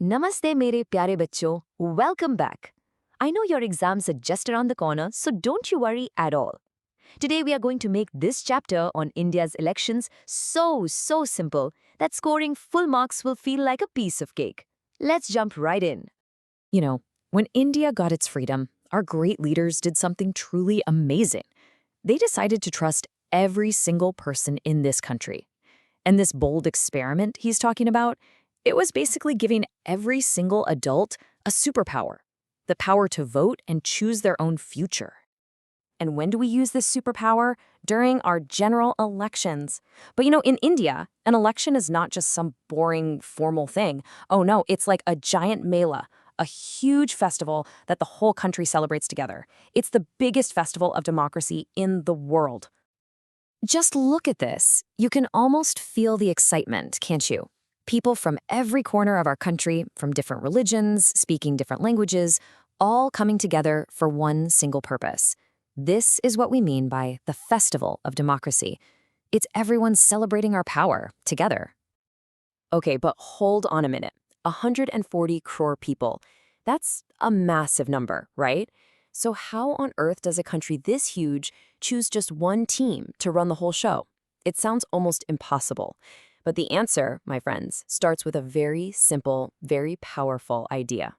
Namaste mere pyare bachcho, welcome back. I know your exams are just around the corner, so don't you worry at all. Today we are going to make this chapter on India's elections so simple that scoring full marks will feel like a piece of cake. Let's jump right in. You know, when India got its freedom, our great leaders did something truly amazing. They decided to trust every single person in this country. And this bold experiment he's talking about, it was basically giving every single adult a superpower, the power to vote and choose their own future. And when do we use this superpower? During our general elections. But in India, an election is not just some boring, formal thing. Oh no, it's like a giant mela, a huge festival that the whole country celebrates together. It's the biggest festival of democracy in the world. Just look at this. You can almost feel the excitement, can't you? People from every corner of our country, from different religions, speaking different languages, all coming together for one single purpose. This is what we mean by the festival of democracy. It's everyone celebrating our power together. Okay, but hold on a minute. 140 crore people. That's a massive number, right? So how on earth does a country this huge choose just one team to run the whole show? It sounds almost impossible. But the answer, my friends, starts with a very simple, very powerful idea.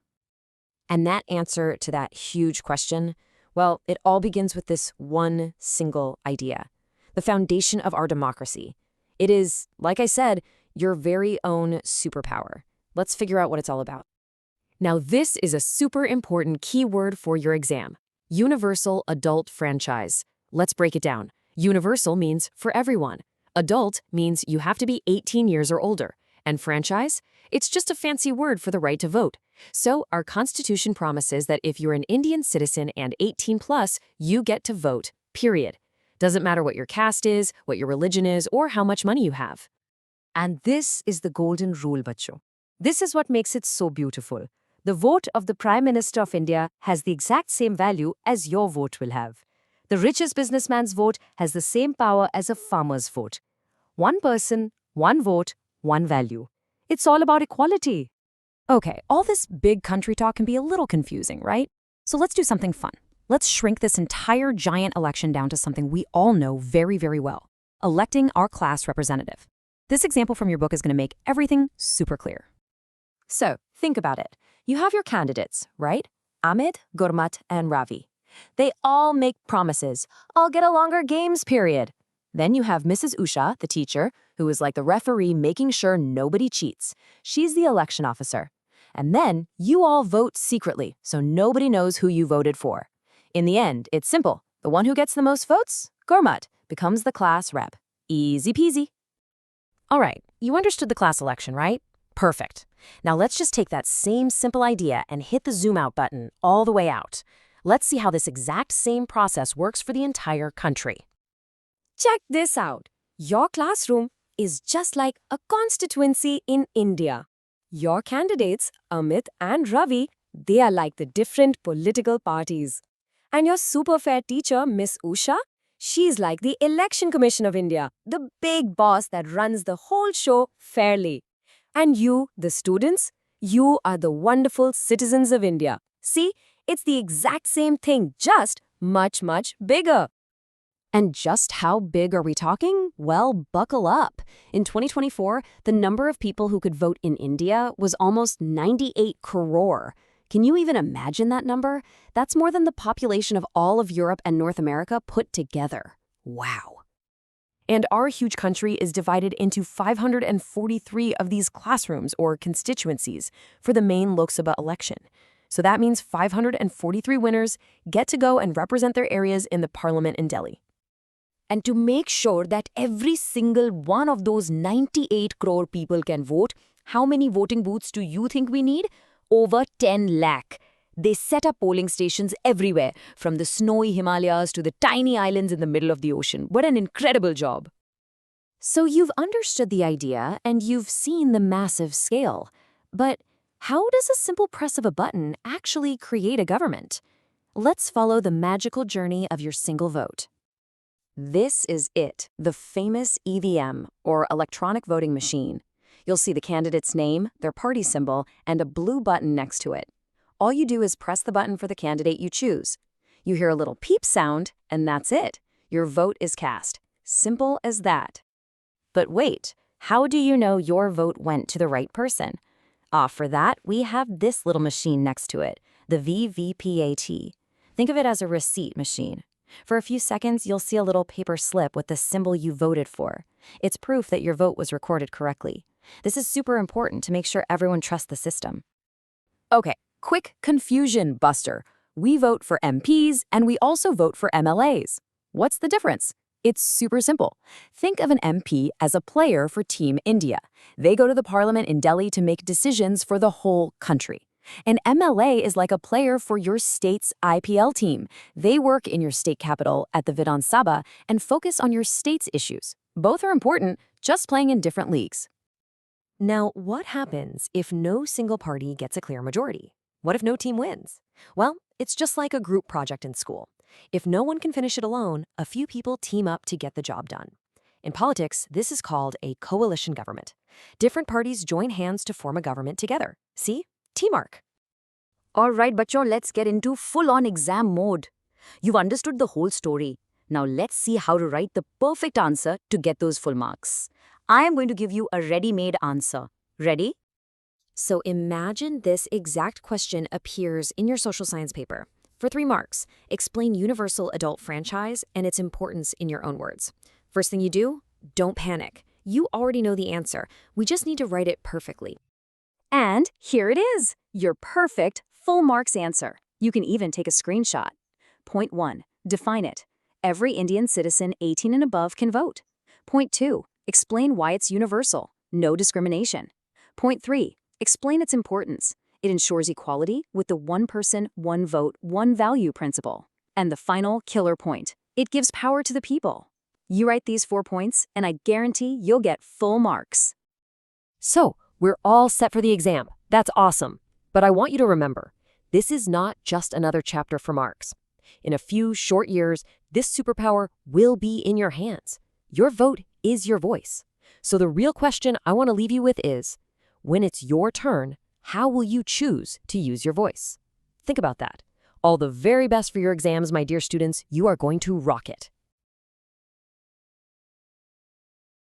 And that answer to that huge question, well, it all begins with this one single idea, the foundation of our democracy. It is, like I said, your very own superpower. Let's figure out what it's all about. Now, this is a super important keyword for your exam. Universal adult franchise. Let's break it down. Universal means for everyone. Adult means you have to be 18 years or older. And franchise? It's just a fancy word for the right to vote. So our Constitution promises that if you're an Indian citizen and 18 plus, you get to vote, period. Doesn't matter what your caste is, what your religion is, or how much money you have. And this is the golden rule, bachcho. This is what makes it so beautiful. The vote of the Prime Minister of India has the exact same value as your vote will have. The richest businessman's vote has the same power as a farmer's vote. One person, one vote, one value. It's all about equality. Okay, all this big country talk can be a little confusing, right? So let's do something fun. Let's shrink this entire giant election down to something we all know very well. Electing our class representative. This example from your book is going to make everything super clear. So, think about it. You have your candidates, right? Amit, Gurmat, and Ravi. They all make promises. I'll get a longer games period. Then you have Mrs. Usha, the teacher, who is like the referee making sure nobody cheats. She's the election officer. And then you all vote secretly, so nobody knows who you voted for. In the end, it's simple. The one who gets the most votes, Gurmat, becomes the class rep. Easy peasy. All right, you understood the class election, right? Perfect. Now let's just take that same simple idea and hit the zoom out button all the way out. Let's see how this exact same process works for the entire country. Check this out. Your classroom is just like a constituency in India. Your candidates, Amit and Ravi, they are like the different political parties. And your super fair teacher, Miss Usha, she's like the Election Commission of India, the big boss that runs the whole show fairly. And you, the students, you are the wonderful citizens of India. See, it's the exact same thing, just much bigger. And just how big are we talking? Well, buckle up. In 2024, the number of people who could vote in India was almost 98 crore. Can you even imagine that number? That's more than the population of all of Europe and North America put together. Wow. And our huge country is divided into 543 of these classrooms or constituencies for the main Lok Sabha election. So that means 543 winners get to go and represent their areas in the parliament in Delhi. And to make sure that every single one of those 98 crore people can vote, how many voting booths do you think we need? Over 10 lakh. They set up polling stations everywhere, from the snowy Himalayas to the tiny islands in the middle of the ocean. What an incredible job. So you've understood the idea and you've seen the massive scale. But how does a simple press of a button actually create a government? Let's follow the magical journey of your single vote. This is it, the famous EVM, or electronic voting machine. You'll see the candidate's name, their party symbol, and a blue button next to it. All you do is press the button for the candidate you choose. You hear a little peep sound, and that's it. Your vote is cast. Simple as that. But wait, how do you know your vote went to the right person? For that, we have this little machine next to it, the VVPAT. Think of it as a receipt machine. For a few seconds, you'll see a little paper slip with the symbol you voted for. It's proof that your vote was recorded correctly. This is super important to make sure everyone trusts the system. Okay, quick confusion buster. We vote for MPs and we also vote for MLAs. What's the difference? It's super simple. Think of an MP as a player for Team India. They go to the parliament in Delhi to make decisions for the whole country. An MLA is like a player for your state's IPL team. They work in your state capital at the Vidhan Sabha and focus on your state's issues. Both are important, just playing in different leagues. Now, what happens if no single party gets a clear majority? What if no team wins? Well, it's just like a group project in school. If no one can finish it alone, a few people team up to get the job done. In politics, this is called a coalition government. Different parties join hands to form a government together. See? Teamwork. All right, bachcho, let's get into full-on exam mode. You've understood the whole story. Now let's see how to write the perfect answer to get those full marks. I am going to give you a ready-made answer. Ready? So imagine this exact question appears in your social science paper. For 3 marks, explain universal adult franchise and its importance in your own words. First thing you do, don't panic. You already know the answer. We just need to write it perfectly. And here it is, your perfect full marks answer. You can even take a screenshot. Point 1, define it. Every Indian citizen 18 and above can vote. Point 2, explain why it's universal, no discrimination. Point 3, explain its importance. It ensures equality with the one person, one vote, one value principle. And the final killer point, it gives power to the people. You write these 4 points, and I guarantee you'll get full marks. So, we're all set for the exam. That's awesome. But I want you to remember, this is not just another chapter for marks. In a few short years, this superpower will be in your hands. Your vote is your voice. So the real question I want to leave you with is, when it's your turn, how will you choose to use your voice? Think about that. All the very best for your exams, my dear students. You are going to rock it.